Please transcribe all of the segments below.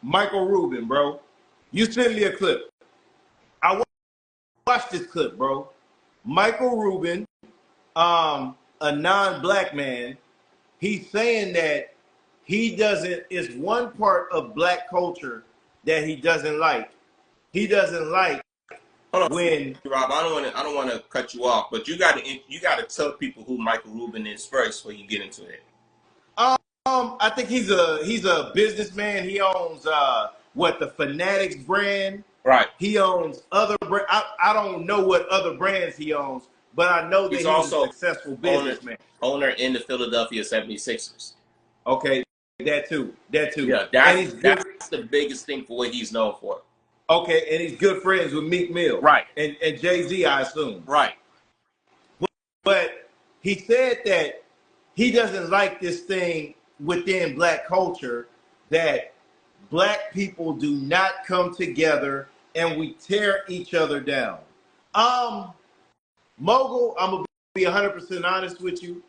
Michael Ruben, bro. You sent me a clip. I watched this clip, bro. Michael Ruben, a non-black man, he's saying that he doesn't, it's one part of black culture that he doesn't like. He doesn't like Hold on, when Rob. I don't want to cut you off, but you got to tell people who Michael Ruben is first before you get into it. I think he's a businessman. He owns the Fanatics brand. Right. He owns other I don't know what other brands he owns, but I know that he's also a successful businessman. Owner in the Philadelphia 76ers. Okay, that too. Yeah, that's the biggest thing for what he's known for. Okay, and he's good friends with Meek Mill. Right. And Jay-Z, I assume. Right. But he said that he doesn't like this thing within black culture that black people do not come together and we tear each other down. Mogul, I'm going to be 100% honest with you.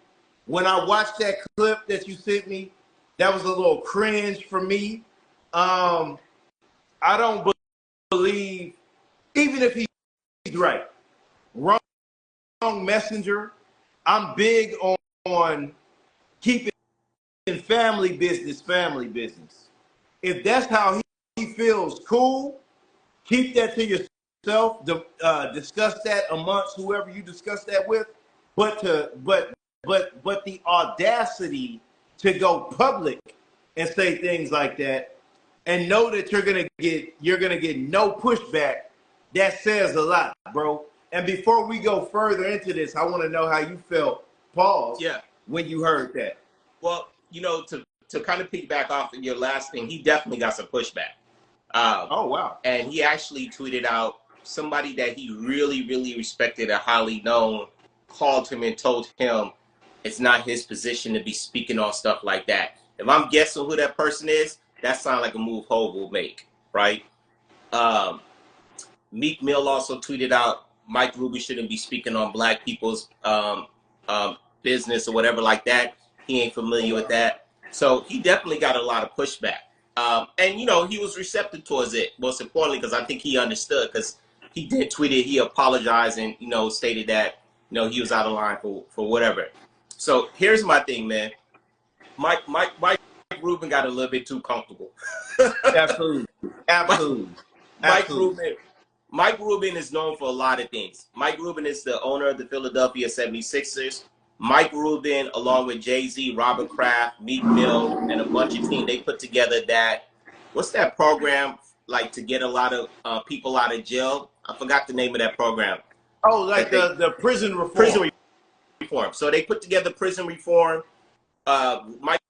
When I watched that clip that you sent me, that was a little cringe for me. I don't believe, even if he's right, wrong messenger. I'm big on keeping family business. If that's how he feels, cool. Keep that to yourself. Discuss that amongst whoever you discuss that with. But the audacity to go public and say things like that, and know that you're gonna get no pushback, that says a lot, bro. And before we go further into this, I want to know how you felt, pause, when you heard that. Well, to kind of piggyback off of your last thing, he definitely got some pushback. Oh, wow. And he actually tweeted out somebody that he really, really respected and highly known called him and told him it's not his position to be speaking on stuff like that. If I'm guessing who that person is, that sounds like a move Hov will make, right? Meek Mill also tweeted out Mike Ruben shouldn't be speaking on black people's business or whatever like that. He ain't familiar with that. So he definitely got a lot of pushback. And, he was receptive towards it, most importantly, because I think he understood, because he did tweet it. He apologized and, stated that, he was out of line for whatever. So here's my thing, man. Mike Ruben got a little bit too comfortable. Absolutely. Mike Ruben is known for a lot of things. Mike Ruben is the owner of the Philadelphia 76ers. Mike Ruben, along with Jay-Z, Robert Kraft, Meek Mill, and a bunch of teams, they put together what's that program, like, to get a lot of people out of jail? I forgot the name of that program. Oh, like the prison reform. Prison reform. So they put together prison reform. Michael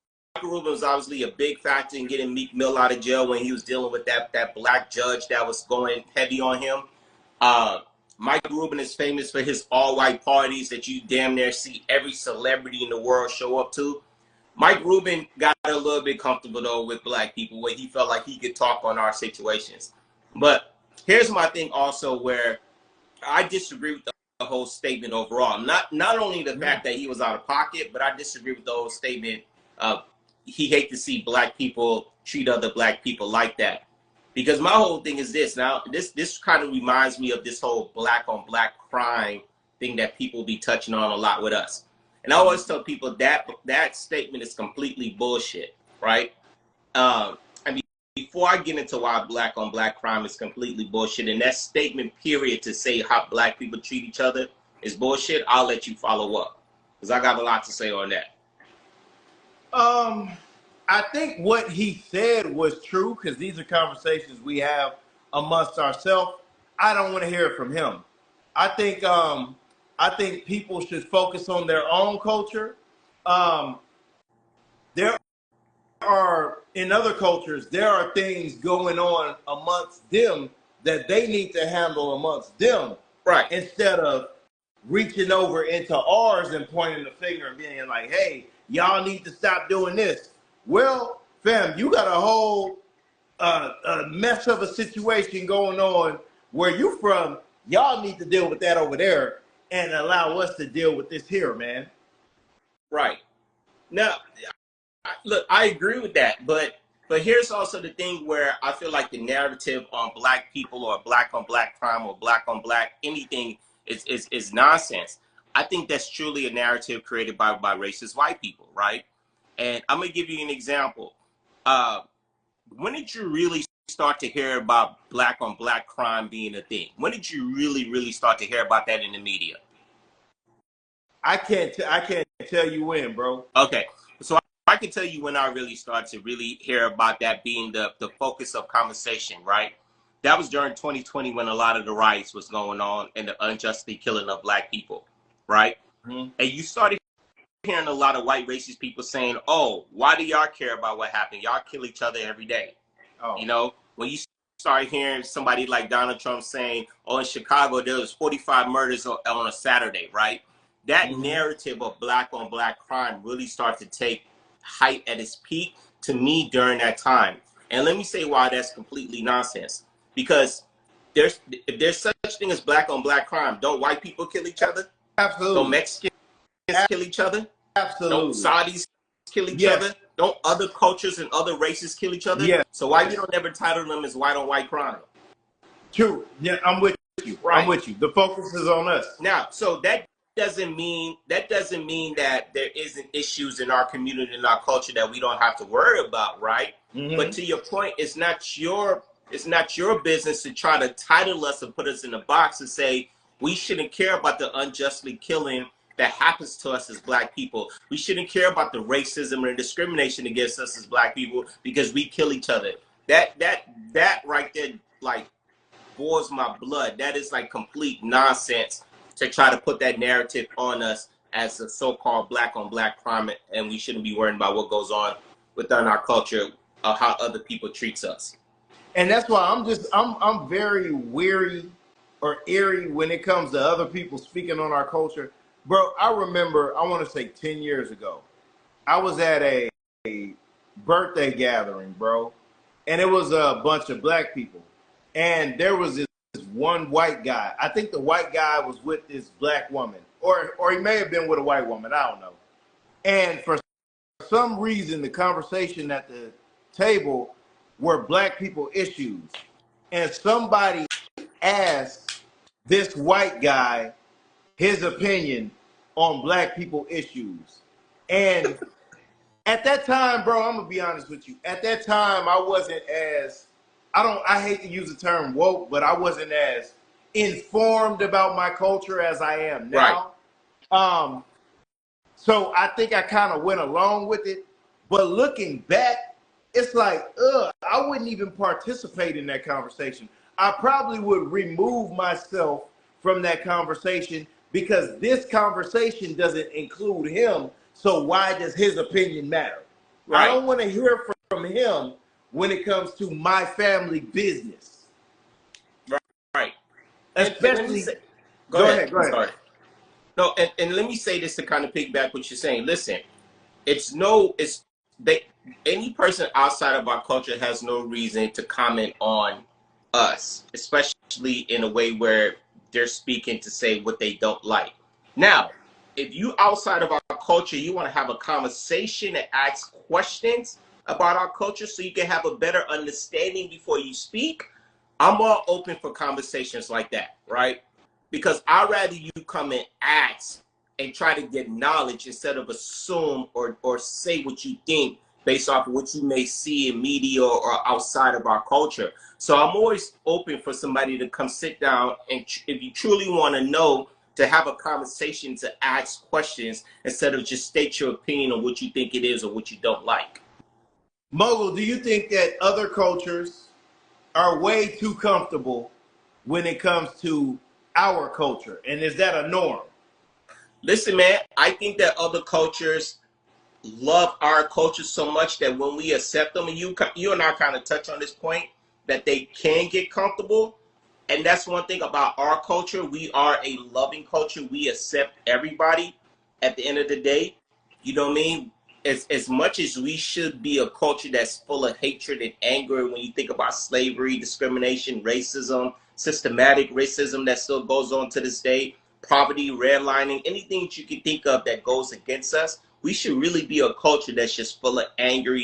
Ruben was obviously a big factor in getting Meek Mill out of jail when he was dealing with that black judge that was going heavy on him. Michael Ruben is famous for his all-white parties that you damn near see every celebrity in the world show up to. Mike Ruben got a little bit comfortable, though, with black people, where he felt like he could talk on our situations. But here's my thing also, where I disagree with the whole statement overall. Not only the fact that he was out of pocket, but I disagree with the whole statement of he hate to see black people treat other black people like that. Because my whole thing is this. Now, this kind of reminds me of this whole black on black crime thing that people be touching on a lot with us. And I always tell people that statement is completely bullshit, right? Before I get into why black on black crime is completely bullshit, and that statement period to say how black people treat each other is bullshit, I'll let you follow up, because I got a lot to say on that. I think what he said was true, because these are conversations we have amongst ourselves. I don't want to hear it from him. I think people should focus on their own culture. There are, in other cultures, there are things going on amongst them that they need to handle amongst them. Right. Instead of reaching over into ours and pointing the finger and being like, hey, y'all need to stop doing this. Well, fam, you got a whole mess of a situation going on where you from. Y'all need to deal with that over there and allow us to deal with this here, man. Right. Now, look, I agree with that, but But here's also the thing where I feel like the narrative on black people or black on black crime or black on black anything is nonsense. I think that's truly a narrative created by racist white people, right? And I'm gonna give you an example. Uh, when did you really start to hear about black on black crime being a thing? When did you really start to hear about that in the media? I can't tell you when, bro. Okay, so I can tell you when I really started to really hear about that being the focus of conversation, right? That was during 2020 when a lot of the riots was going on and the unjustly killing of black people, right? Mm-hmm. And you started hearing a lot of white racist people saying, "Oh, why do y'all care about what happened? Y'all kill each other every day." Oh. You know, when you start hearing somebody like Donald Trump saying, "Oh, in Chicago there was 45 murders on a Saturday," right? That narrative of black on black crime really started to take height at its peak to me during that time. And let me say why that's completely nonsense. Because if there's such thing as black on black crime, don't white people kill each other? Absolutely. Don't Mexicans kill each other? Absolutely. Don't Saudis kill each other? Don't other cultures and other races kill each other? Yeah. So why you don't ever title them as white on white crime? True. Yeah, I'm with you. Right. I'm with you. The focus is on us. Now, so that doesn't mean that there isn't issues in our community and our culture that we don't have to worry about, right? But to your point, it's not your business to try to title us and put us in a box and say we shouldn't care about the unjustly killing that happens to us as black people. We shouldn't care about the racism and discrimination against us as black people because we kill each other. That right there, like, boils my blood. That is like complete nonsense to try to put that narrative on us as a so-called black on black crime, and we shouldn't be worrying about what goes on within our culture or how other people treats us. And that's why I'm very weary or eerie when it comes to other people speaking on our culture. Bro, I remember, I want to say 10 years ago, I was at a birthday gathering, bro, and it was a bunch of black people. And there was this one white guy. I think the white guy was with this black woman, or he may have been with a white woman. I don't know. And for some reason, the conversation at the table were black people issues. And somebody asked this white guy his opinion on black people issues. And at that time, bro, I'm gonna be honest with you. At that time, I wasn't as I hate to use the term woke, but I wasn't as informed about my culture as I am now. Right. So I think I kind of went along with it. But looking back, it's like, I wouldn't even participate in that conversation. I probably would remove myself from that conversation because this conversation doesn't include him. So why does his opinion matter? Right. I don't want to hear from him when it comes to my family business. Right. Especially. Go ahead. Sorry. No, and let me say this to kind of piggyback what you're saying. Listen, any person outside of our culture has no reason to comment on us, especially in a way where they're speaking to say what they don't like. Now, if you outside of our culture, you want to have a conversation and ask questions about our culture so you can have a better understanding before you speak, I'm all open for conversations like that, right? Because I'd rather you come and ask and try to get knowledge instead of assume or say what you think based off of what you may see in media or outside of our culture. So I'm always open for somebody to come sit down and if you truly want to know, to have a conversation, to ask questions instead of just state your opinion on what you think it is or what you don't like. Mogul, do you think that other cultures are way too comfortable when it comes to our culture? And is that a norm? Listen, man, I think that other cultures love our culture so much that when we accept them, and you and I kind of touch on this point, that they can get comfortable. And that's one thing about our culture. We are a loving culture. We accept everybody at the end of the day. You know what I mean? As much as we should be a culture that's full of hatred and anger when you think about slavery, discrimination, racism, systematic racism that still goes on to this day, poverty, redlining, anything that you can think of that goes against us, we should really be a culture that's just full of anger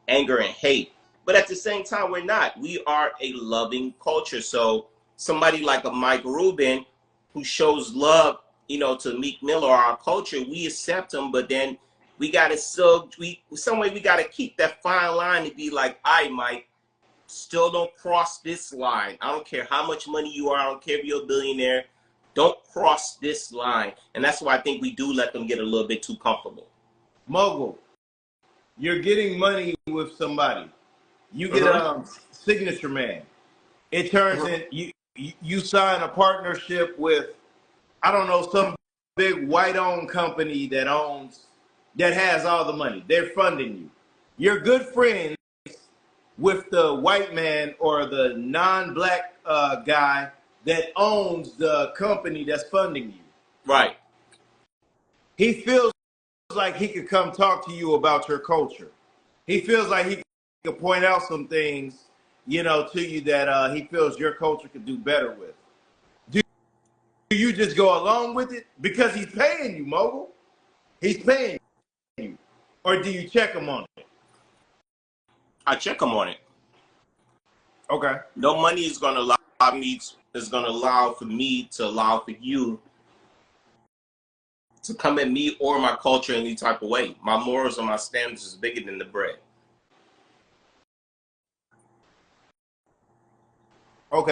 and hate. But at the same time, we're not. We are a loving culture. So somebody like a Michael Ruben who shows love, you know, to Meek Mill or our culture, we accept him, but then we gotta some way we gotta keep that fine line to be like, all right, Mike, still don't cross this line. I don't care how much money you are, I don't care if you're a billionaire, don't cross this line. And that's why I think we do let them get a little bit too comfortable. Mogul, you're getting money with somebody. You get a signature man. It turns in you sign a partnership with, I don't know, some big white-owned company that has all the money. They're funding you. You're good friends with the white man or the non-black guy that owns the company that's funding you. Right. He feels like he could come talk to you about your culture. He feels like he could point out some things, you know, to you that he feels your culture could do better with. Do you just go along with it because he's paying you, Mogul? He's paying you, or do you check him on it? I check him on it. Okay. No money is going to allow for me to allow for you to come at me or my culture in any type of way. My morals and my standards is bigger than the bread. Okay.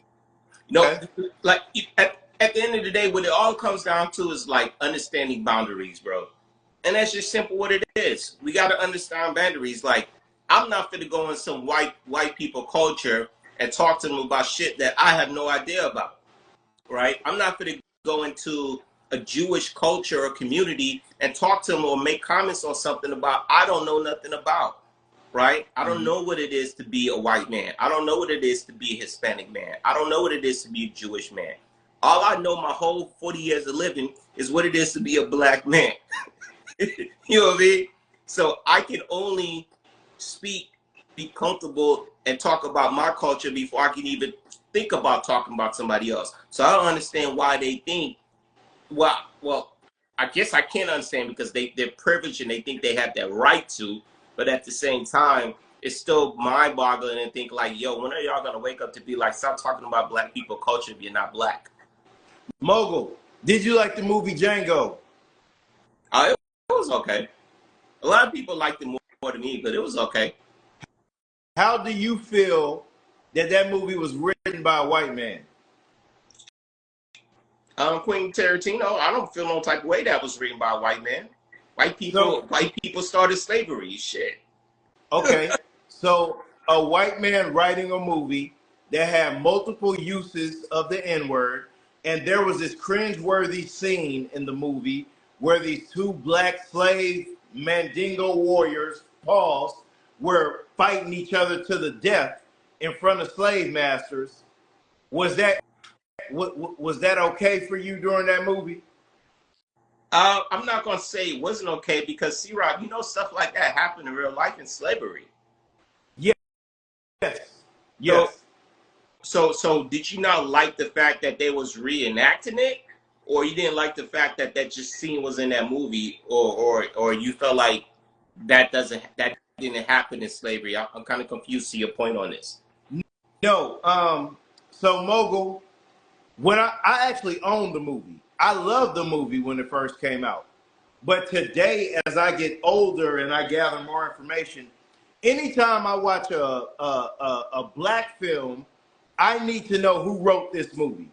You know, like at the end of the day, what it all comes down to is like understanding boundaries, bro. And that's just simple what it is. We got to understand boundaries. Like, I'm not going to go in some white people culture and talk to them about shit that I have no idea about, right? I'm not going to go into a Jewish culture or community and talk to them or make comments on something about I don't know nothing about, right? I don't know what it is to be a white man. I don't know what it is to be a Hispanic man. I don't know what it is to be a Jewish man. All I know my whole 40 years of living is what it is to be a black man. You know what I mean? So I can only speak, be comfortable, and talk about my culture before I can even think about talking about somebody else. So I don't understand why they think, well, I guess I can't understand because they're privileged and they think they have that right to, but at the same time, it's still mind-boggling and think like, yo, when are y'all going to wake up to be like, stop talking about black people culture if you're not black? Mogul, did you like the movie Django? It was okay. A lot of people liked it more than me, but it was okay. How do you feel that movie was written by a white man? Quentin Tarantino, I don't feel no type of way that was written by a white man. White people started slavery. Shit. Okay, so a white man writing a movie that had multiple uses of the N-word, and there was this cringeworthy scene in the movie where these two black slave Mandingo warriors, pause, were fighting each other to the death in front of slave masters. Was that okay for you during that movie? I'm not gonna say it wasn't okay because C-Rock, you know, stuff like that happened in real life in slavery. Yes. Yes. So did you not like the fact that they was reenacting it, or you didn't like the fact that that just scene was in that movie, or you felt like that didn't happen in slavery? I'm kind of confused to your point on this. No. So Mogul, when I actually owned the movie, I loved the movie when it first came out. But today, as I get older and I gather more information, anytime I watch a black film, I need to know who wrote this movie.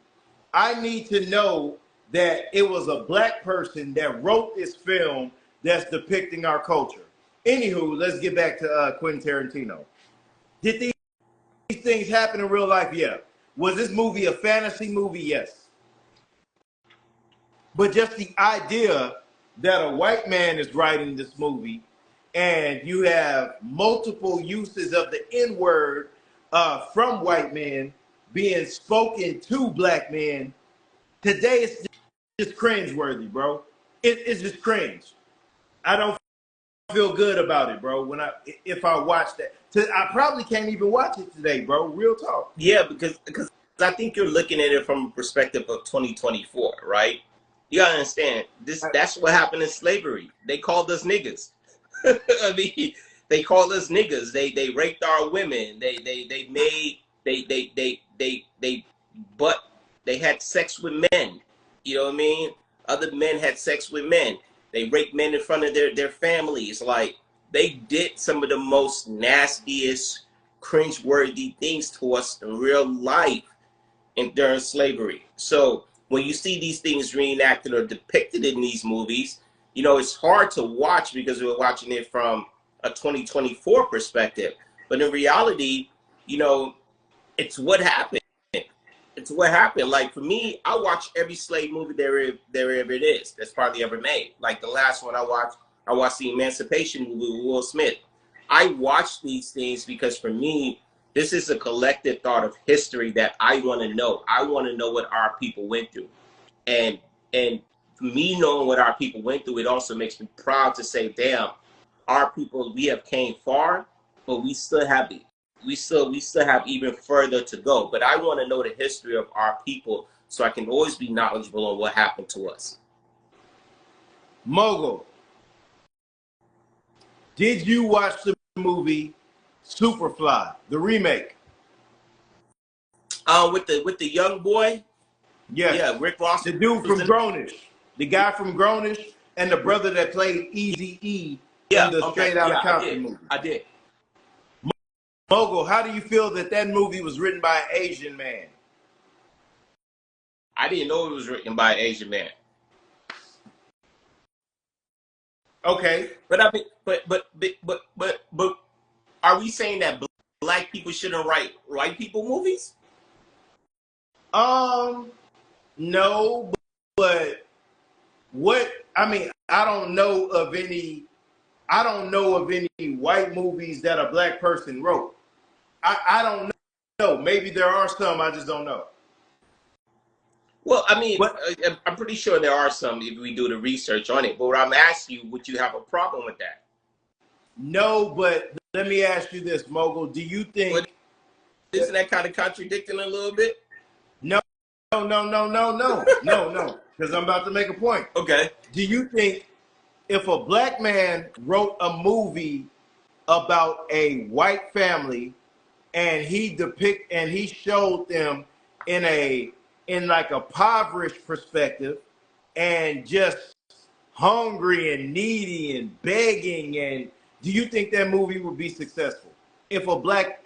I need to know that it was a black person that wrote this film that's depicting our culture. Anywho, let's get back to Quentin Tarantino. Did these things happen in real life? Yeah. Was this movie a fantasy movie? Yes. But just the idea that a white man is writing this movie and you have multiple uses of the N-word from white men being spoken to black men, today it's just cringeworthy, bro. It's just cringe. I don't feel good about it, bro. If I watch that, I probably can't even watch it today, bro. Real talk. Yeah, because I think you're looking at it from a perspective of 2024, right? You gotta understand this. That's what happened in slavery. They called us niggas. I mean, they called us niggas. They raped our women. But they had sex with men. You know what I mean? Other men had sex with men. They raped men in front of their families. Like, they did some of the most nastiest, cringeworthy things to us in real life during slavery. So when you see these things reenacted or depicted in these movies, you know, it's hard to watch because we're watching it from a 2024 perspective. But in reality, you know, it's what happened. It's what happened. Like, for me, I watch every slave movie there ever it is that's probably ever made. Like, the last one I watched the Emancipation movie with Will Smith. I watch these things because, for me, this is a collective thought of history that I want to know. I want to know what our people went through. And me knowing what our people went through, it also makes me proud to say, damn, our people, we have came far, but we still have even further to go. But I want to know the history of our people so I can always be knowledgeable on what happened to us. Mogul, did you watch the movie Superfly, the remake? With the young boy? Yes. Yeah, Rick Ross. The dude from Grownish. The guy from Grownish and the brother that played Eazy-E in the Straight Outta Compton movie. I did. Mogul, how do you feel that movie was written by an Asian man? I didn't know it was written by an Asian man. Okay. But I mean, but are we saying that black people shouldn't write white people movies? No, but what, I mean, I don't know of any white movies that a black person wrote. I don't know. Maybe there are some, I just don't know. Well, I mean, I'm pretty sure there are some if we do the research on it. But what I'm asking you, would you have a problem with that? No, but let me ask you this, Mogul. Do you think... Isn't that kind of contradicting a little bit? No, because I'm about to make a point. Okay. Do you think if a black man wrote a movie about a white family and he showed them in like a impoverished perspective and just hungry and needy and begging, and do you think that movie would be successful if a black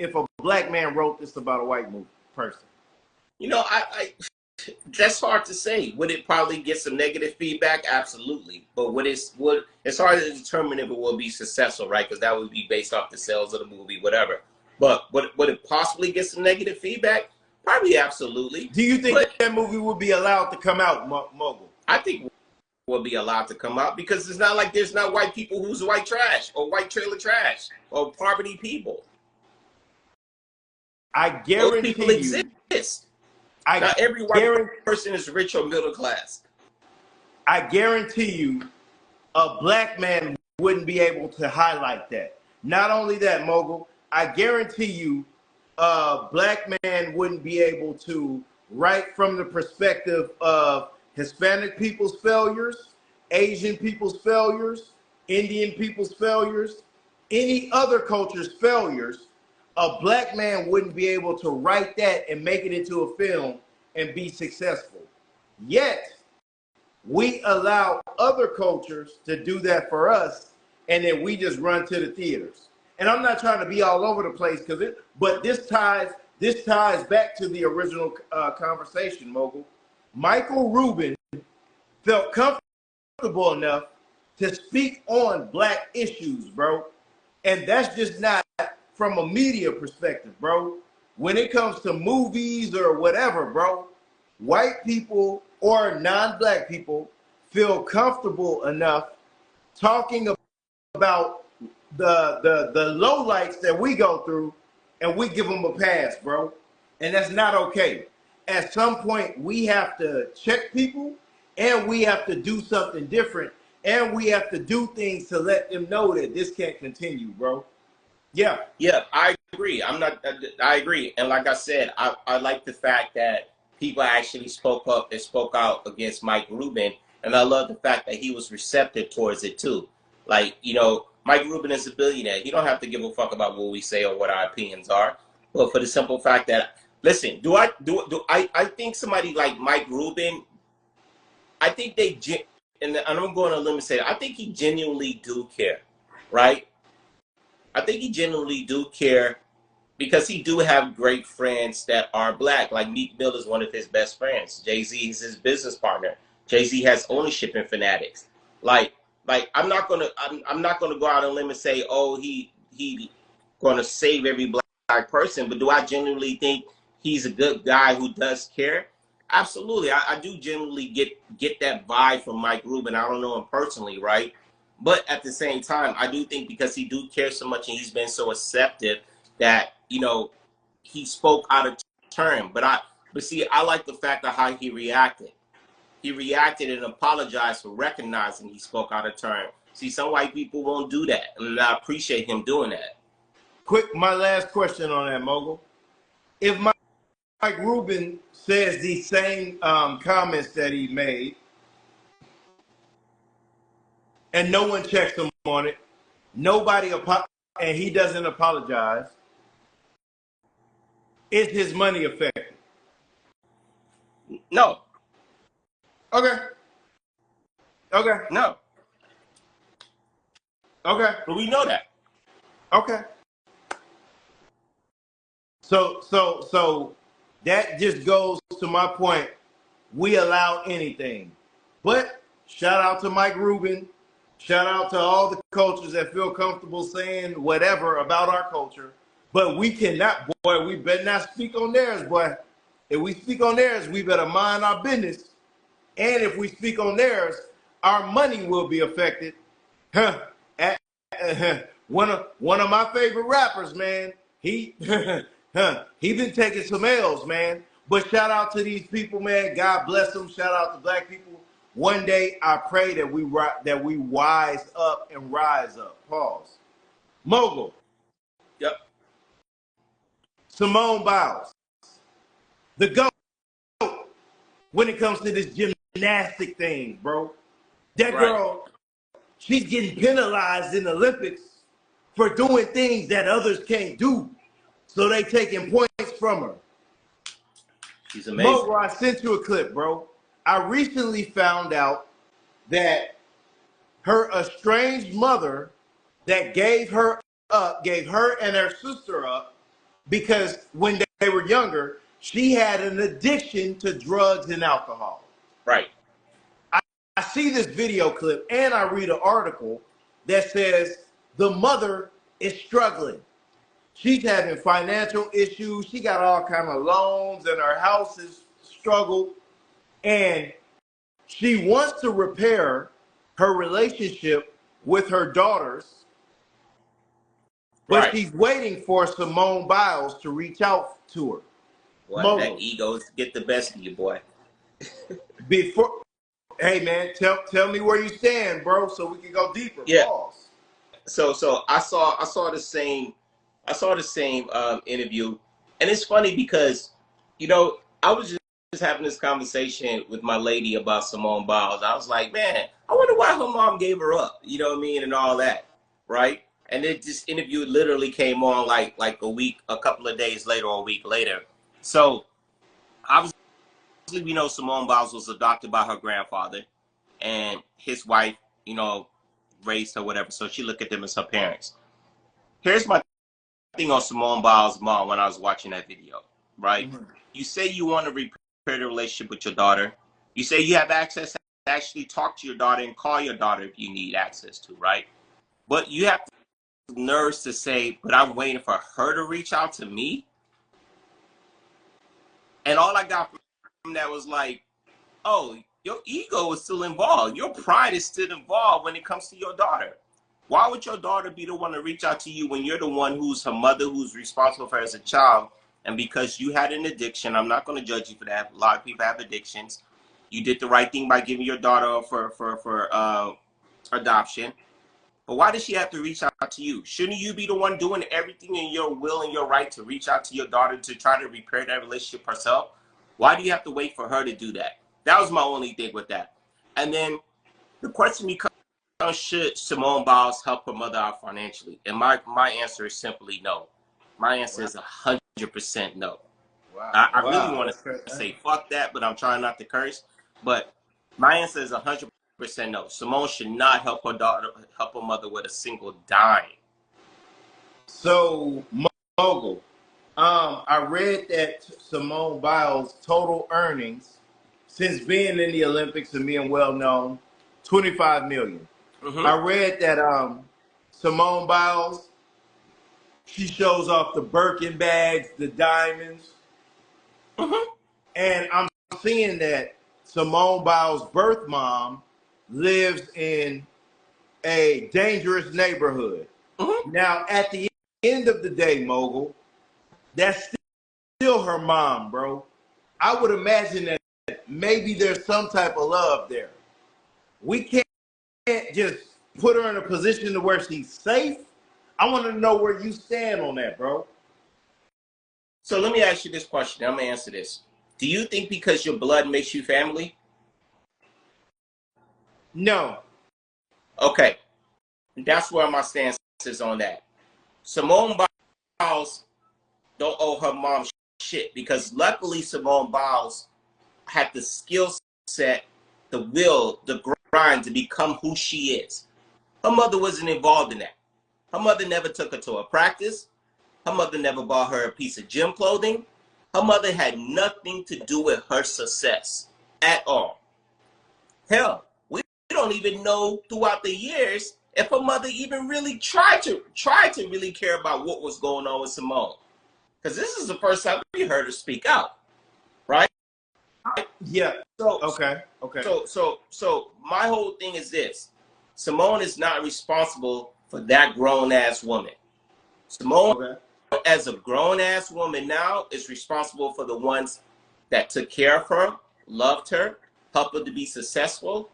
man wrote this about a white person? You know, I that's hard to say. Would it probably get some negative feedback? Absolutely. But it's hard to determine if it will be successful, right? Because that would be based off the sales of the movie, whatever. But would it possibly get some negative feedback? Probably, absolutely. Do you think that movie would be allowed to come out, Mogul? I think will be allowed to come out because it's not like there's not white people who's white trash or white trailer trash or poverty people. I guarantee those people exist. Not every white person is rich or middle class. I guarantee you a black man wouldn't be able to highlight that. Not only that, Mogul, I guarantee you a black man wouldn't be able to write from the perspective of Hispanic people's failures, Asian people's failures, Indian people's failures, any other culture's failures. A black man wouldn't be able to write that and make it into a film and be successful. Yet, we allow other cultures to do that for us, and then we just run to the theaters. And I'm not trying to be all over the place, but this ties back to the original conversation, Mogul. Michael Ruben felt comfortable enough to speak on black issues, bro. And that's just not from a media perspective, bro. When it comes to movies or whatever, bro, white people or non-black people feel comfortable enough talking about the lowlights that we go through, and we give them a pass, bro. And that's not okay. At some point, we have to check people, and we have to do something different, and we have to do things to let them know that this can't continue, bro. Yeah. Yeah, I agree. I agree. And like I said, I like the fact that people actually spoke up and spoke out against Mike Ruben. And I love the fact that he was receptive towards it too. Like, you know, Mike Ruben is a billionaire. He don't have to give a fuck about what we say or what our opinions are. But for the simple fact that, listen, I think somebody like Mike Ruben, I think and I'm going to limit say, I think he genuinely do care, right? I think he genuinely do care because he do have great friends that are black. Like Meek Mill is one of his best friends. Jay-Z is his business partner. Jay-Z has ownership in Fanatics. I'm not gonna go out on a limb and say, oh, he gonna save every black person. But do I genuinely think he's a good guy who does care? Absolutely. I do genuinely get that vibe from Mike Ruben. I don't know him personally, right? But at the same time, I do think because he do care so much and he's been so receptive that, he spoke out of turn. But see, I like the fact of how he reacted. He reacted and apologized for recognizing he spoke out of turn. See, some white people won't do that, and I appreciate him doing that. My last question on that, Mogul. If Mike Ruben says these same comments that he made, and no one checks him on it, and he doesn't apologize, is his money affected? No. Okay. No. Okay. But we know that. Okay. So that just goes to my point. We allow anything. But shout out to Mike Ruben. Shout out to all the coaches that feel comfortable saying whatever about our culture. But we cannot, boy, we better not speak on theirs, boy. If we speak on theirs, we better mind our business. And if we speak on theirs, our money will be affected. One of my favorite rappers, man. He been taking some L's, man. But shout out to these people, man. God bless them. Shout out to black people. One day, I pray that we wise up and rise up. Pause. Mogul. Yep. Simone Biles. The GOAT when it comes to this gymnastic thing, bro. That girl, she's getting penalized in the Olympics for doing things that others can't do. So they taking points from her. She's amazing. Mogul, I sent you a clip, bro. I recently found out that her estranged mother that gave her and her sister up because when they were younger, she had an addiction to drugs and alcohol. Right. I see this video clip and I read an article that says the mother is struggling. She's having financial issues. She got all kind of loans and her house is struggled. And she wants to repair her relationship with her daughters, but she's waiting for Simone Biles to reach out to her. Boy, that ego get the best of you, boy. Hey man, tell me where you stand, bro, so we can go deeper. Yeah. Pause. So I saw the same interview, and it's funny because I was just having this conversation with my lady about Simone Biles. I was like, man, I wonder why her mom gave her up. You know what I mean, and all that, right? And then this interview literally came on like a couple of days later or a week later. So obviously we know Simone Biles was adopted by her grandfather, and his wife, raised her, whatever. So she looked at them as her parents. Here's my thing on Simone Biles' mom when I was watching that video, right? Mm-hmm. You say you want to repair the relationship with your daughter. You say you have access to actually talk to your daughter and call your daughter if you need access to, right? But you have the nerves to say, but I'm waiting for her to reach out to me. And all I got from that was like, oh, your ego is still involved. Your pride is still involved when it comes to your daughter. Why would your daughter be the one to reach out to you when you're the one who's her mother, who's responsible for her as a child? And because you had an addiction, I'm not going to judge you for that. A lot of people have addictions. You did the right thing by giving your daughter for adoption. But why does she have to reach out to you? Shouldn't you be the one doing everything in your will and your right to reach out to your daughter to try to repair that relationship herself? Why do you have to wait for her to do that? That was my only thing with that. And then the question becomes, should Simone Biles help her mother out financially? And my answer is simply no. My answer is 100% no. Wow. I really Wow. want to say fuck that, but I'm trying not to curse. But my answer is 100% no. Simone should not help her mother with a single dime. So, Mogul, I read that Simone Biles' total earnings since being in the Olympics and being well known, 25 million. Mm-hmm. I read that Simone Biles, she shows off the Birkin bags, the diamonds, Mm-hmm. and I'm seeing that Simone Biles' birth mom lives in a dangerous neighborhood. Mm-hmm. Now, at the end of the day, Mogul, that's still her mom, bro. I would imagine that maybe there's some type of love there. We can't just put her in a position to where she's safe. I want to know where you stand on that, bro. So let me ask you this question. I'm going to answer this. Do you think because your blood makes you family? No. Okay. That's where my stance is on that. Simone Biles don't owe her mom shit because luckily Simone Biles had the skill set, the will, the grind to become who she is. Her mother wasn't involved in that. Her mother never took her to a practice. Her mother never bought her a piece of gym clothing. Her mother had nothing to do with her success at all. Hell, we don't even know throughout the years if her mother even really tried to really care about what was going on with Simone. Because this is the first time we heard her speak out, right? Yeah. So Okay. So my whole thing is this: Simone is not responsible for that grown ass woman. Simone, as a grown ass woman now, is responsible for the ones that took care of her, loved her, helped her to be successful.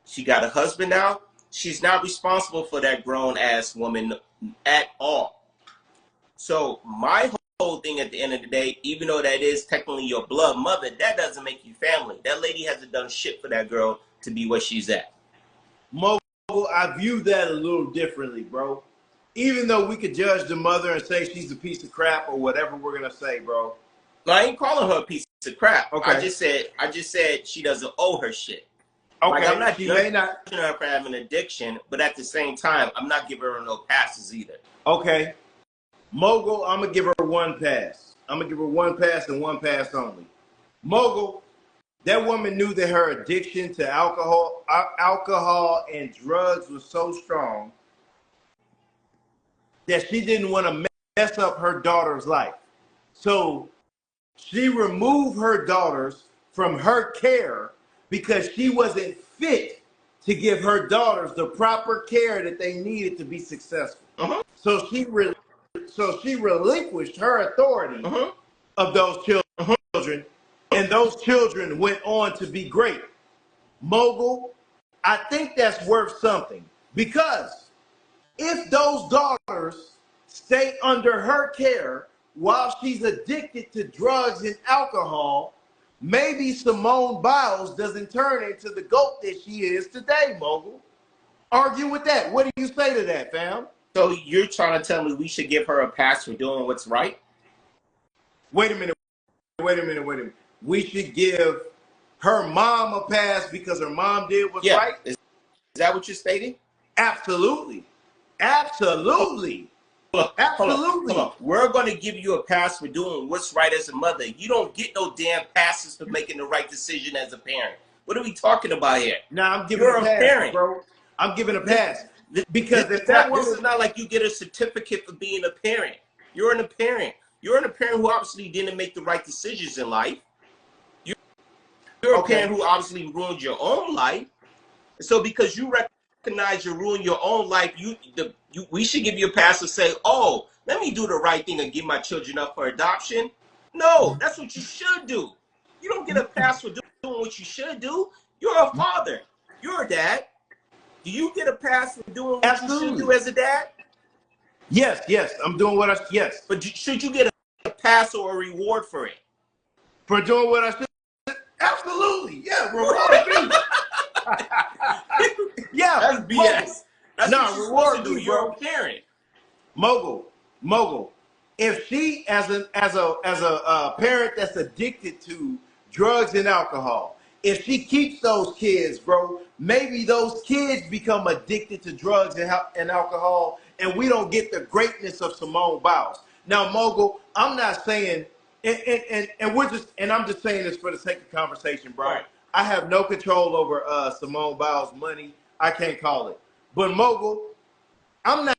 She got a husband now. She's not responsible for that grown ass woman at all. So my whole thing at the end of the day, even though that is technically your blood mother, that doesn't make you family. That lady hasn't done shit for that girl to be where she's at. Mogul, I view that a little differently, bro. Even though we could judge the mother and say she's a piece of crap or whatever we're gonna say, bro. No, I ain't calling her a piece of crap. Okay. I just said she doesn't owe her shit. Okay. Like, I'm not she judging may not. her for having an addiction, but at the same time, I'm not giving her no passes either. Okay. Mogul, I'm gonna give her one pass. I'm gonna give her one pass and one pass only. Mogul, that woman knew that her addiction to alcohol and drugs was so strong that she didn't want to mess up her daughter's life. So she removed her daughters from her care because she wasn't fit to give her daughters the proper care that they needed to be successful. Uh-huh. So she relinquished her authority of those children, and those children went on to be great. Mogul, I think that's worth something because if those daughters stay under her care while she's addicted to drugs and alcohol, maybe Simone Biles doesn't turn into the GOAT that she is today, Mogul. Argue with that. What do you say to that, fam? So you're trying to tell me we should give her a pass for doing what's right? Wait a minute. We should give her mom a pass because her mom did what's right? Is that what you're stating? Absolutely. Hold on. We're going to give you a pass for doing what's right as a mother. You don't get no damn passes for making the right decision as a parent. What are we talking about here? Now I'm giving a pass, parent, bro. I'm giving a pass. Because this is not like you get a certificate for being a parent. You're a parent. You're a parent who obviously didn't make the right decisions in life. You're a parent who obviously ruined your own life. So because you recognize you ruined your own life, we should give you a pass to say, oh, let me do the right thing and give my children up for adoption. No, that's what you should do. You don't get a pass for doing what you should do. You're a father. You're a dad. Do you get a pass for doing what you should do as a dad? Yes. I'm doing what yes. But should you get a pass or a reward for it? For doing what I should? Absolutely. Yeah, reward me. Yeah, That's BS. Mogul. That's what you're supposed to do. You're a parent. Mogul. If she, as a parent that's addicted to drugs and alcohol, if she keeps those kids, bro, maybe those kids become addicted to drugs and alcohol, and we don't get the greatness of Simone Biles. Now, Mogul, I'm not saying, and I'm just saying this for the sake of conversation, bro. Right. I have no control over Simone Biles' money. I can't call it. But Mogul, I'm not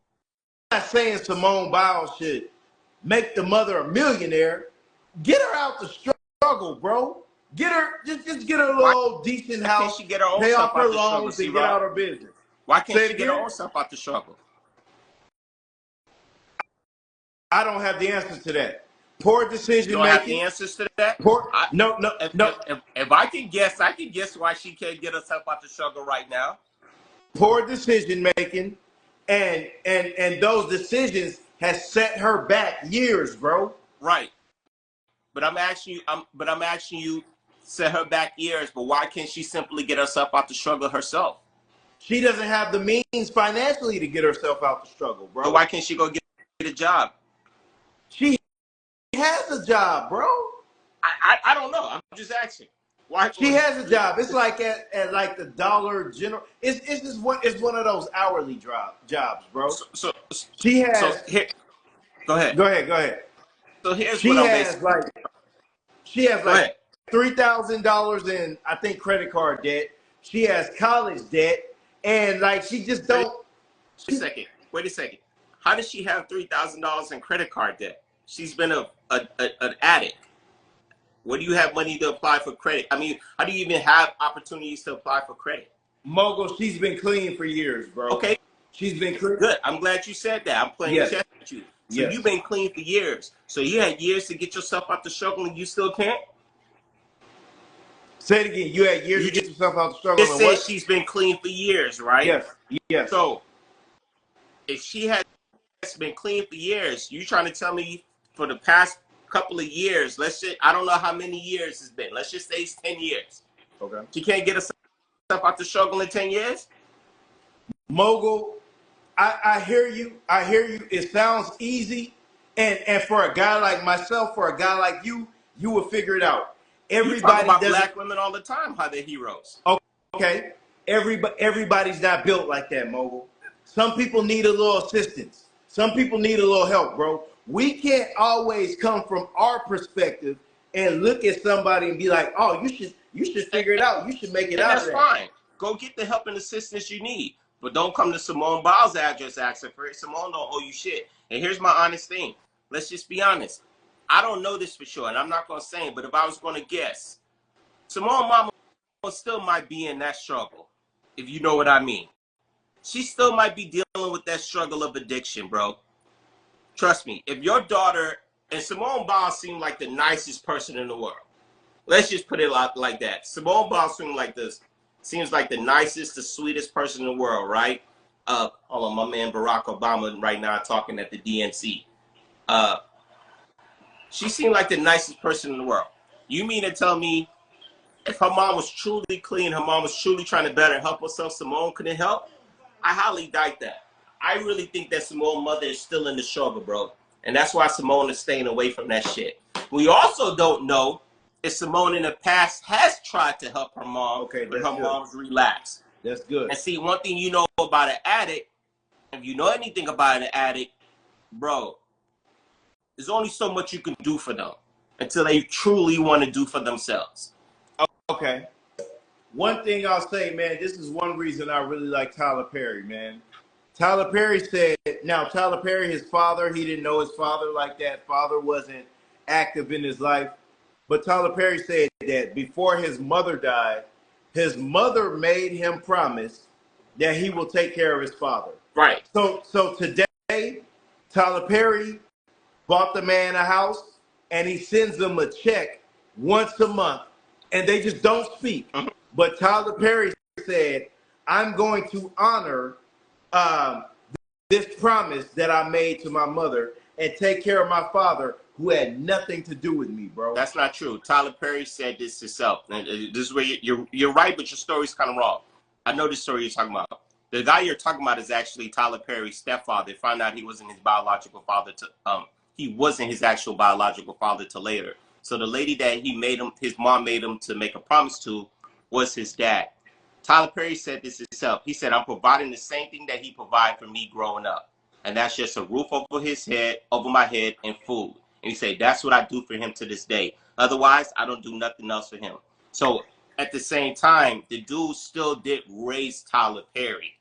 saying Simone Biles should make the mother a millionaire. Get her out the struggle, bro. Get her, just get her a little decent house. Why can't she get her own pay stuff off her out the struggle, loans, and get out her business. Why can't she get her own stuff out the struggle? I don't have the answer to that. Poor decision making. You don't have the answers to that? No. If I can guess why she can't get herself out the struggle right now. Poor decision making, and those decisions has set her back years, bro. Right. But I'm asking you, set her back years. But why can't she simply get herself out the struggle herself? She doesn't have the means financially to get herself out the struggle, bro. So why can't she go get a job? She has a job, bro. I don't know. I'm just asking. Why? She has a job. It's like at like the Dollar General. It's one of those hourly jobs, bro. So she has. So here, go ahead. Go ahead. So here's she what has I'm like. She has like $3,000 in, I think, credit card debt. She has college debt, and like she just don't. Wait a second. How does she have $3,000 in credit card debt? She's been an addict. Where do you have money to apply for credit? I mean, how do you even have opportunities to apply for credit? Mogul, she's been clean for years, bro. Okay. She's been clean. Good. I'm glad you said that. I'm playing chess with you. So you've been clean for years. So you had years to get yourself out the struggle and you still can't? Say it again. You had years to get yourself out the struggle. You said she's been clean for years, right? Yes. So if she has been clean for years, you trying to tell me for the past couple of years, I don't know how many years it's been. Let's just say it's 10 years. Okay. She can't get herself out the struggle in 10 years? Mogul, I hear you. It sounds easy. And for a guy like myself, for a guy like you will figure it out. You talk about black women all the time, how they're heroes. Okay. Everybody's not built like that, Mogul. Some people need a little assistance. Some people need a little help, bro. We can't always come from our perspective and look at somebody and be like, oh, you should figure it out. You should make it out. That's fine. Go get the help and assistance you need. But don't come to Simone Biles' address asking for it. Simone don't owe you shit. And here's my honest thing. Let's just be honest. I don't know this for sure, and I'm not going to say it, but if I was going to guess, Simone Mama still might be in that struggle, if you know what I mean. She still might be dealing with that struggle of addiction, bro. Trust me, if your daughter, and Simone Biles seemed like the nicest person in the world. Let's just put it like that. Simone Biles seems like the nicest, the sweetest person in the world, right? Hold on, my man Barack Obama right now talking at the DNC. She seemed like the nicest person in the world. You mean to tell me if her mom was truly clean, her mom was truly trying to better help herself, Simone couldn't help? I highly doubt that. I really think that Simone's mother is still in the struggle, bro. And that's why Simone is staying away from that shit. We also don't know if Simone in the past has tried to help her mom, but her mom's relapsed. That's good. And see, one thing you know about an addict, if you know anything about an addict, bro, there's only so much you can do for them until they truly want to do for themselves. Okay. One thing I'll say, man, this is one reason I really like Tyler Perry, man. Tyler Perry said, now Tyler Perry, his father, he didn't know his father like that. Father wasn't active in his life. But Tyler Perry said that before his mother died, his mother made him promise that he will take care of his father. Right. So today, Tyler Perry bought the man a house, and he sends them a check once a month, and they just don't speak. Mm-hmm. But Tyler Perry said, I'm going to honor this promise that I made to my mother and take care of my father, who had nothing to do with me, bro. That's not true. Tyler Perry said this himself. And this is where you're right, but your story's kind of wrong. I know the story you're talking about. The guy you're talking about is actually Tyler Perry's stepfather. Found out he wasn't his biological father he wasn't his actual biological father till later. So the lady that his mom made him to make a promise to was his dad. Tyler Perry said this himself. He said, I'm providing the same thing that he provided for me growing up. And that's just a roof over my head, and food. And he said, that's what I do for him to this day. Otherwise, I don't do nothing else for him. So at the same time, the dude still did raise Tyler Perry.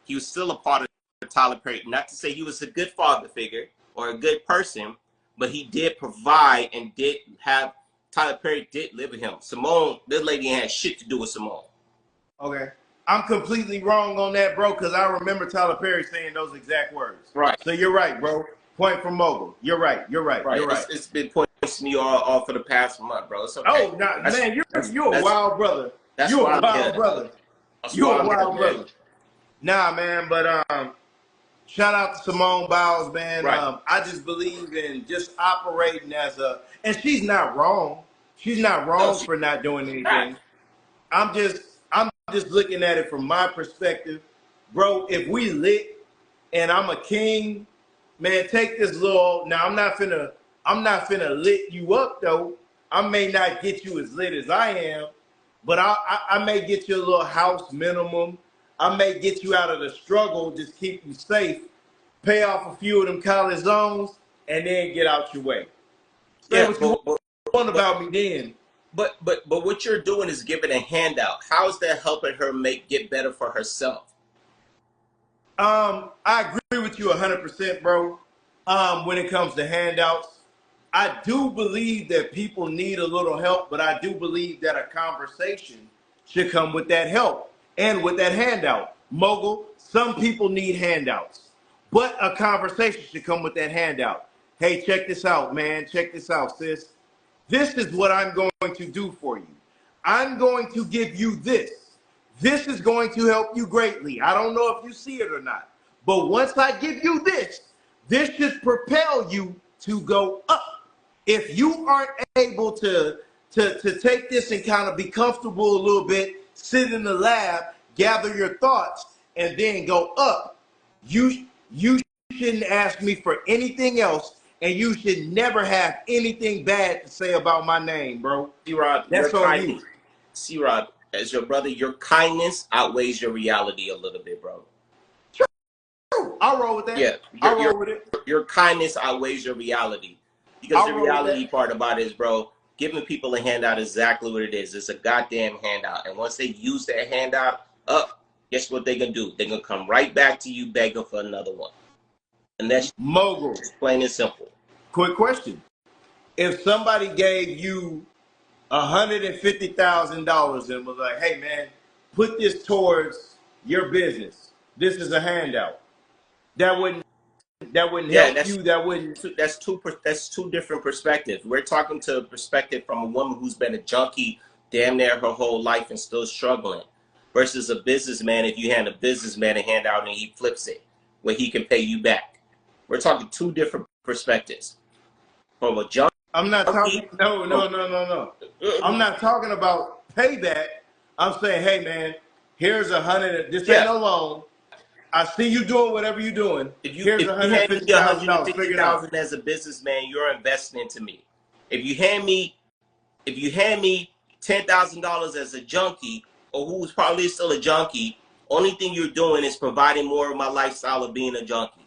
He was still a part of Tyler Perry. Not to say he was a good father figure or a good person, but he did provide and did have, Tyler Perry did live with him. Simone, this lady had shit to do with Simone. Okay. I'm completely wrong on that, bro, because I remember Tyler Perry saying those exact words. Right. So you're right, bro. Point from Mogul. You're right. You're right. You're right. It's been pointing me all for the past month, bro. It's okay. Oh, nah, man, you're a wild brother. You're a wild brother. You're a wild brother. Nah, man, but shout out to Simone Biles, man. Right. I just believe in just operating as and she's not wrong. She's not wrong for not doing anything. I'm just looking at it from my perspective. Bro, if we lit and I'm a king, man, take this little, now I'm not finna lit you up though. I may not get you as lit as I am, but I may get you a little house minimum. I may get you out of the struggle, just keep you safe, pay off a few of them college loans, and then get out your way. Say what you want about me then. But what you're doing is giving a handout. How is that helping her get better for herself? I agree with you 100%, bro. When it comes to handouts, I do believe that people need a little help, but I do believe that a conversation should come with that help and with that handout. Mogul, some people need handouts, but a conversation should come with that handout. Hey, check this out, man. Check this out, sis. This is what I'm going to do for you. I'm going to give you this. This is going to help you greatly. I don't know if you see it or not, but once I give you this, this should propel you to go up. If you aren't able to take this and kind of be comfortable a little bit, sit in the lab, gather your thoughts, and then go up, you shouldn't ask me for anything else, and you should never have anything bad to say about my name, bro. C-Rod, that's on you. C-Rod, as your brother, your kindness outweighs your reality a little bit, bro. True. I'll roll with that. Yeah, I'll roll with it. Your kindness outweighs your reality. Because the reality part about it is, bro, giving people a handout is exactly what it is. It's a goddamn handout. And once they use that handout up, guess what they're going to do? They're going to come right back to you begging for another one. And that's Mogul. Plain and simple. Quick question. If somebody gave you $150,000 and was like, hey, man, put this towards your business. This is a handout. That wouldn't help you. That wouldn't. That's two different perspectives. We're talking to a perspective from a woman who's been a junkie damn near her whole life and still struggling, versus a businessman. If you hand a businessman a handout and he flips it, where he can pay you back. We're talking two different perspectives. From a junkie. I'm not talking. No. I'm not talking about payback. I'm saying, hey, man, here's $100. This ain't no loan. I see you doing whatever you're doing. Here's $150,000 as a businessman, you're investing into me. If you hand me $10,000 as a junkie, or who's probably still a junkie, only thing you're doing is providing more of my lifestyle of being a junkie.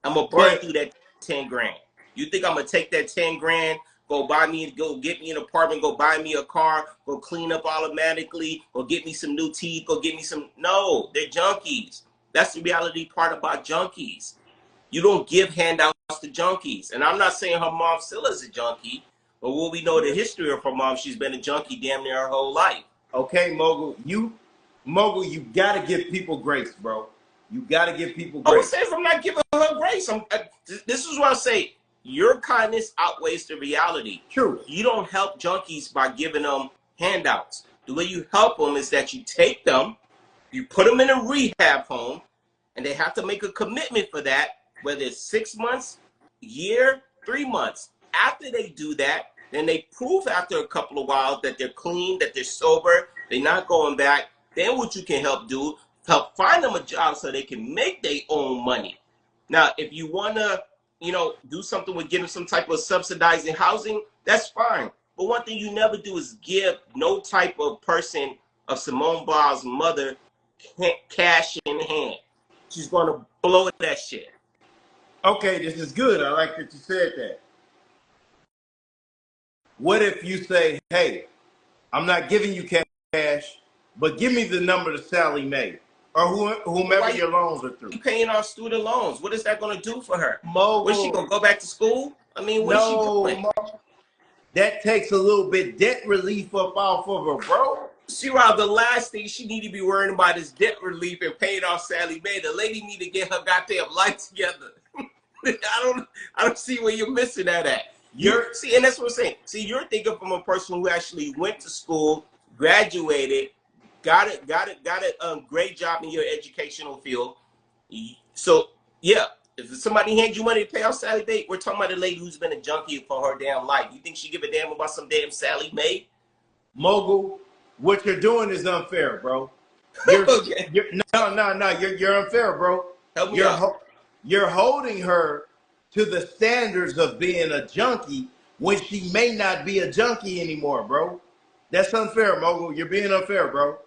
I'm gonna burn through that 10 grand. You think I'm gonna take that 10 grand, go get me an apartment, go buy me a car, go clean up automatically, go get me some new teeth, go get me some, no, they're junkies. That's the reality part about junkies. You don't give handouts to junkies. And I'm not saying her mom still is a junkie, but what we know the history of her mom, she's been a junkie damn near her whole life. Okay, Mogul, you gotta give people grace, bro. You gotta give people grace. I said I'm not giving her grace. This is what I say. Your kindness outweighs the reality. True. You don't help junkies by giving them handouts. The way you help them is that you take them, you put them in a rehab home, and they have to make a commitment for that, whether it's 6 months, year, 3 months. After they do that, then they prove after a couple of while that they're clean, that they're sober, They're not going back. Then what you can help do, help find them a job so they can make their own money. Now, if you want to, do something with getting some type of subsidizing housing, that's fine. But one thing you never do is give no type of person of Simone Biles' mother cash in hand. She's going to blow that shit. Okay, this is good. I like that you said that. What if you say, hey, I'm not giving you cash, but give me the number to Sally Mae or whomever your loans are through? You paying off student loans. What is that going to do for her? Mogul. Was she going to go back to school? I mean, what is she doing? That takes a little bit debt relief up off of her, bro. See, Rob, the last thing she need to be worrying about is debt relief and paying off Sally Mae. The lady need to get her goddamn life together. I don't see where you're missing that at. See, and that's what I'm saying. See, you're thinking from a person who actually went to school, graduated, got a great job in your educational field. So yeah, if somebody hands you money to pay off Sally Mae, we're talking about a lady who's been a junkie for her damn life. You think she give a damn about some damn Sally Mae? Mogul, what you're doing is unfair, bro. Okay. You're unfair, bro. Help me out. You're holding her to the standards of being a junkie when she may not be a junkie anymore, bro. That's unfair, Mogul. You're being unfair, bro.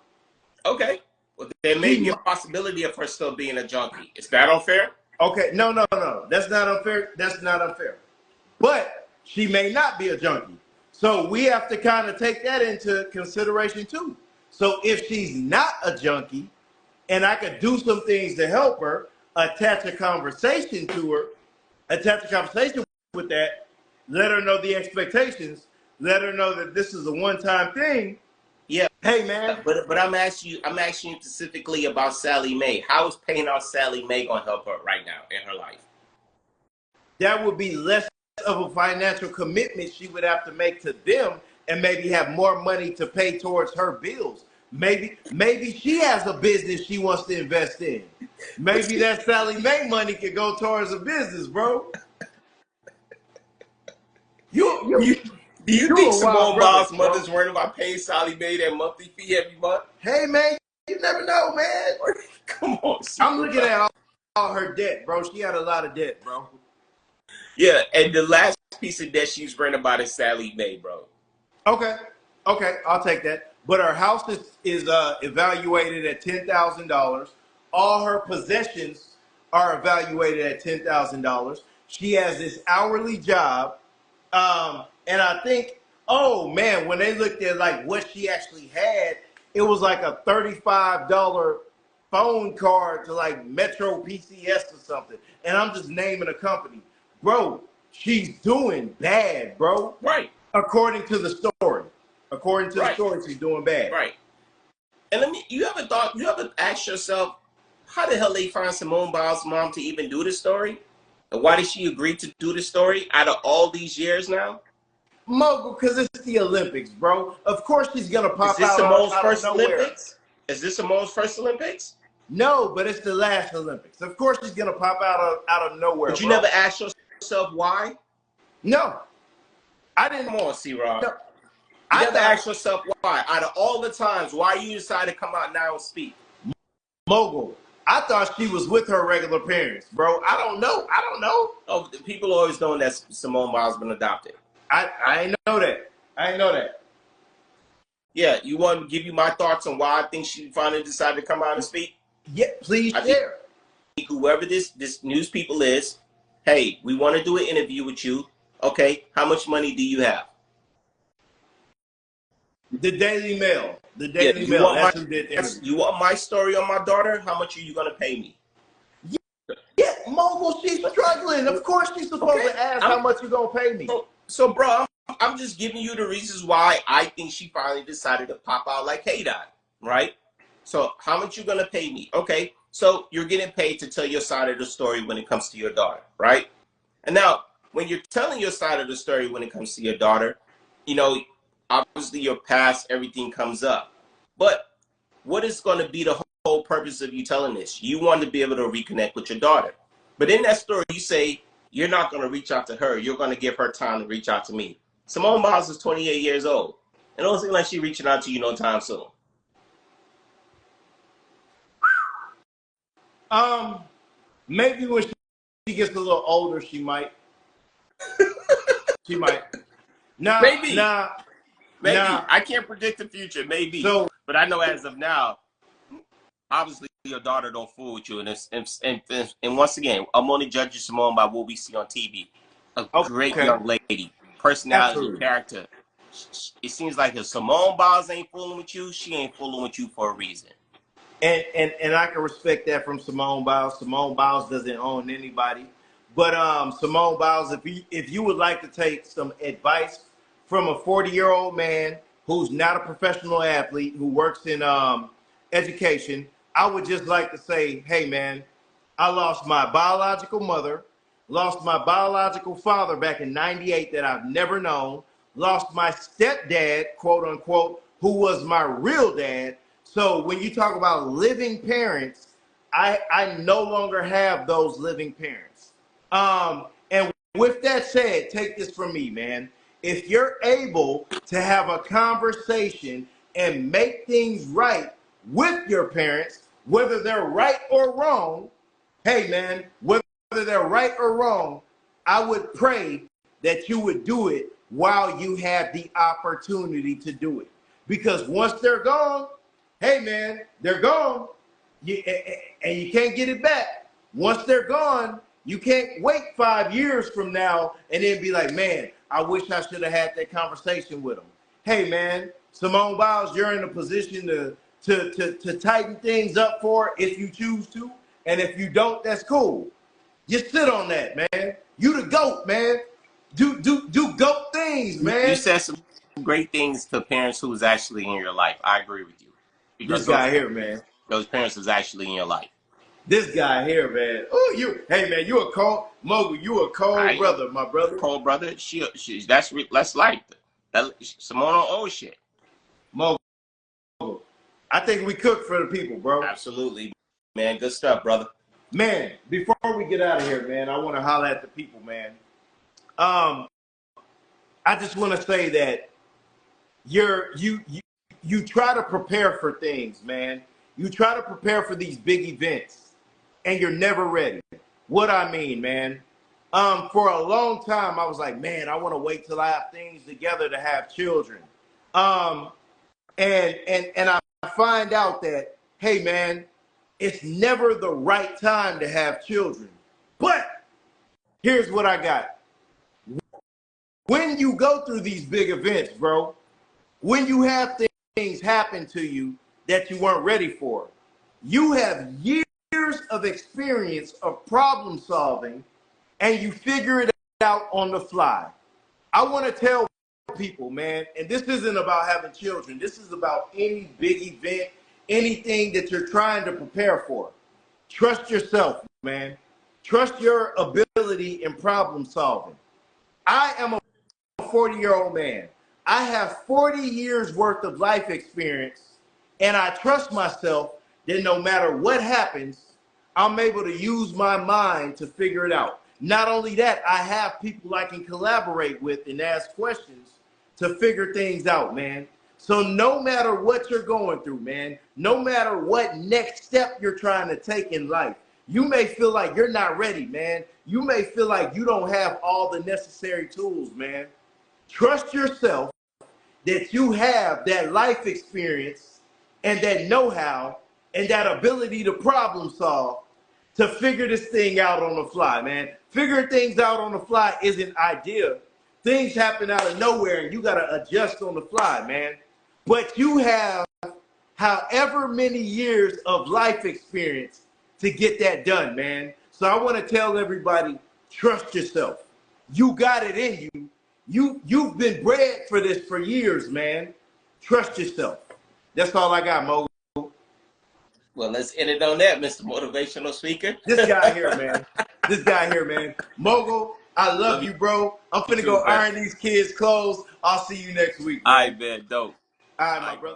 Okay. Well, there may be a possibility of her still being a junkie. Is that unfair? Okay. No. That's not unfair. That's not unfair. But she may not be a junkie. So we have to kind of take that into consideration too. So if she's not a junkie and I could do some things to help her, attach a conversation with that, let her know the expectations, let her know that this is a one-time thing. Yeah. Hey, man. But I'm asking you specifically about Sally Mae. How is paying off Sally Mae going to help her right now in her life? That would be less of a financial commitment she would have to make to them and maybe have more money to pay towards her bills. Maybe she has a business she wants to invest in. Maybe that Sally Mae money could go towards a business, bro. Do you think Simone Biles' mother's worried about paying Sally Mae that monthly fee every month? Hey, man, you never know, man. Come on. I'm looking at all her debt, bro. She had a lot of debt, bro. Yeah, and the last piece of debt she's worried about is Sally Mae, bro. Okay, I'll take that. But her house is evaluated at $10,000. All her possessions are evaluated at $10,000. She has this hourly job. And I think, oh man, when they looked at like what she actually had, it was like a $35 phone card to like Metro PCS or something. And I'm just naming a company. Bro, she's doing bad, bro. Right. According to the story. According to the story, she's doing bad. Right. And you ever asked yourself, how the hell they find Simone Biles' mom to even do this story? And why did she agree to do this story out of all these years now? Mogul, because it's the Olympics, bro. Of course she's going to pop out. Is this Simone's first Olympics? Is this Simone's first Olympics? No, but it's the last Olympics. Of course she's going to pop out of nowhere, But you never asked yourself why? No. I didn't. Come on, C-Rob. No. You never asked yourself why? Out of all the times, why you decided to come out now and speak? Mogul, I thought she was with her regular parents, bro. I don't know. Oh, people always know that Simone Biles been adopted. I ain't know that. Yeah, you want to give you my thoughts on why I think she finally decided to come out and speak? Yeah, please share. Whoever this news people is, hey, we want to do an interview with you. Okay, how much money do you have? The Daily Mail. The Daily Mail. That's who did the You want my story on my daughter? How much are you going to pay me? Yeah, Mogul, she's struggling. Of course she's supposed to ask how much you going to pay me. So, bro, I'm just giving you the reasons why I think she finally decided to pop out like hey dot, right? So how much you going to pay me? Okay, so you're getting paid to tell your side of the story when it comes to your daughter, right? And now, when you're telling your side of the story when it comes to your daughter, obviously your past, everything comes up. But what is going to be the whole purpose of you telling this? You want to be able to reconnect with your daughter. But in that story, you say you're not going to reach out to her. You're going to give her time to reach out to me. Simone Biles is 28 years old. It don't seem like she's reaching out to you no time soon. Maybe when she gets a little older, she might. She might. Nah, Maybe. nah, Maybe. nah. I can't predict the future. Maybe. So But I know as of now, obviously your daughter don't fool with you. And once again, I'm only judging Simone by what we see on TV. A great okay, young lady, personality, absolutely. character. It seems like if Simone Biles ain't fooling with you, she ain't fooling with you for a reason. And I can respect that from Simone Biles. Simone Biles doesn't own anybody. But Simone Biles, if you would like to take some advice from a 40-year-old man who's not a professional athlete, who works in education, I would just like to say, hey man, I lost my biological mother, lost my biological father back in '98 that I've never known, lost my stepdad, quote unquote, who was my real dad. So when you talk about living parents, I no longer have those living parents. And with that said, take this from me, man. If you're able to have a conversation and make things right with your parents, whether they're right or wrong, hey, man, whether they're right or wrong, I would pray that you would do it while you have the opportunity to do it. Because once they're gone, hey, man, they're gone. And you can't get it back. Once they're gone, you can't wait 5 years from now and then be like, man, I wish I should have had that conversation with them. Hey, man, Simone Biles, you're in a position to tighten things up for it if you choose to. And if you don't, that's cool. Just sit on that, man. You the GOAT, man. Do GOAT things, You man. said some great things to parents who's actually in your life. I agree with you This because guy here, man. those parents is actually in your life. This guy here, man. Oh, hey, man, you a cold, Mogul, you a cold I brother, my brother. Cole brother, that's like that. Simone on old shit. Mogul. I think we cook for the people, bro. Absolutely, man. Good stuff, brother. Man, before we get out of here, man, I want to holler at the people, man. Um, I just want to say that you try to prepare for things, man. You try to prepare for these big events, and you're never ready. What I mean, man. For a long time, I was like, man, I want to wait till I have things together to have children. Um, and I find out that, hey, man, it's never the right time to have children. But here's what I got. When you go through these big events, bro, when you have things happen to you that you weren't ready for, you have years of experience of problem solving and you figure it out on the fly. I want to tell people, man, and this isn't about having children. This is about any big event, anything that you're trying to prepare for. Trust yourself, man. Trust your ability in problem solving. I am a 40-year-old man. I have 40 years worth of life experience, and I trust myself that no matter what happens, I'm able to use my mind to figure it out. Not only that, I have people I can collaborate with and ask questions to figure things out, man. So no matter what you're going through, man, no matter what next step you're trying to take in life, you may feel like you're not ready, man. You may feel like you don't have all the necessary tools, man. Trust yourself that you have that life experience and that know-how and that ability to problem solve to figure this thing out on the fly, man. Figuring things out on the fly isn't ideal. Things happen out of nowhere and you got to adjust on the fly, man. But you have however many years of life experience to get that done, man. So I want to tell everybody, trust yourself. You got it in you. You've been bred for this for years, man. Trust yourself. That's all I got, Mo. Well, let's end it on that, Mr. Motivational Speaker. This guy here, man. This guy here, man. Mogul, I love you, bro. I'm finna go iron these kids' clothes. I'll see you next week, man. All right, man. Dope. All right, my brother.